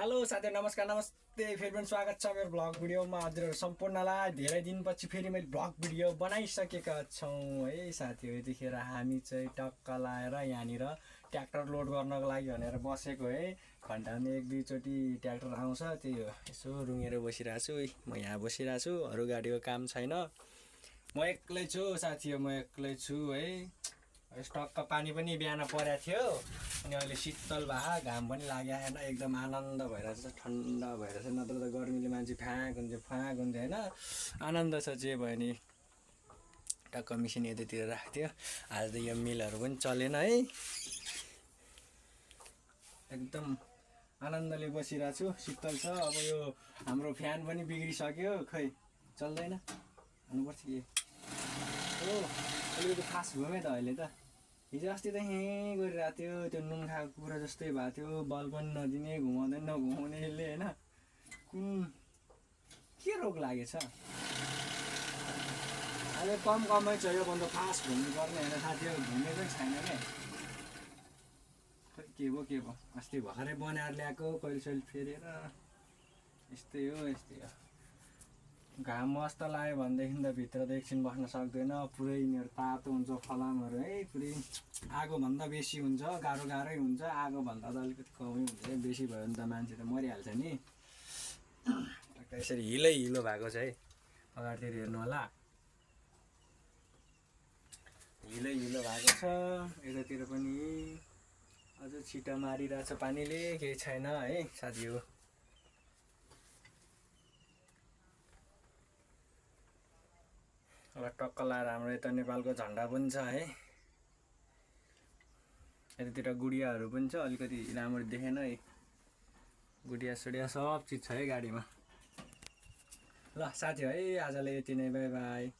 Hello साथीहरु नमस्कार नमस्ते फेरि पनि स्वागत छ मेरो भ्लग भिडियोमा हजुरहरु सम्पूर्णलाई धेरै दिनपछि फेरि मैले भ्लग भिडियो बनाइसकेका छौं है साथीहरु। यतिखेर हामी चाहिँ टक्क लाएर यहाँनिर ट्र्याक्टर लोड गर्नको लागि भनेर बसेको है। घण्टामा एक दुई चोटी ट्र्याक्टर आउँछ त्यही हो। यसो रुँगेर बसिरहेको छु म यहाँ बसिरहेको छु, अरु गाडीको काम छैन। म एक्लै छु साथीहरु, म एक्लै छु है। टक्क पानी पनि बिहान परेको थियो अनि अहिले शीतल भए घाम पनि लागेको छैन, एकदम आनन्द भइरहेछ, ठन्डा भइरहेछ। नत्र त गर्मीले मान्छे फ्याँक हुन्छ होइन। आनन्द छ जे भयो नि। टक्क मिसिन यतातिर राखेको थियो, आज त यो मिलहरू पनि चलेन है। एकदम आनन्दले बसिरहेको छु, शीतल छ। अब यो हाम्रो फ्यान पनि बिग्रिसक्यो, खै चल्दैन, हाल्नुपर्छ कि हो। अलिकति फास्ट भयो त अहिले त। हिजो अस्ति त यहीँ गरिरहेको थियो, त्यो नुन खाएको कुखुरा जस्तै भएको थियो। बल पनि नदिने, घुमाउँदैन नघुमाउनेले होइन। कुन के रोग लागेछ अहिले? कमै छ योभन्दा फास्ट घुम्नुपर्ने होइन साथीहरू, घुमेकै छैन क्या। खै के भयो अस्ति भर्खरै बनाएर ल्याएको, कहिले सहिले फेरेर यस्तै हो। घाम मस्त लाग्यो भनेदेखि त भित्र त एकछिन बस्न सक्दैन, पुरै यिनीहरू तातो हुन्छ फलामहरू है। पुरै आगोभन्दा बेसी हुन्छ, गाह्रै हुन्छ। आगोभन्दा त अलिकति कमै हुन्छ, बेसी भयो भने त मान्छे त मरिहाल्छ नि। यसरी हिलो भएको छ है, अगाडितिर हेर्नु होला, हिलो भएको छ। यतातिर पनि अझ छिटो मारिरहेछ पानीले, केही छैन है साथी हो। अब टक्क लाएर हाम्रो यता नेपालको झन्डा पनि छ है। यतातिर गुडियाहरू पनि छ, अलिकति राम्ररी देखेन है। गुडिया सुडिया सब चिज छ है गाडीमा। ल साथी है, आजलाई यति नै, बाई बाई।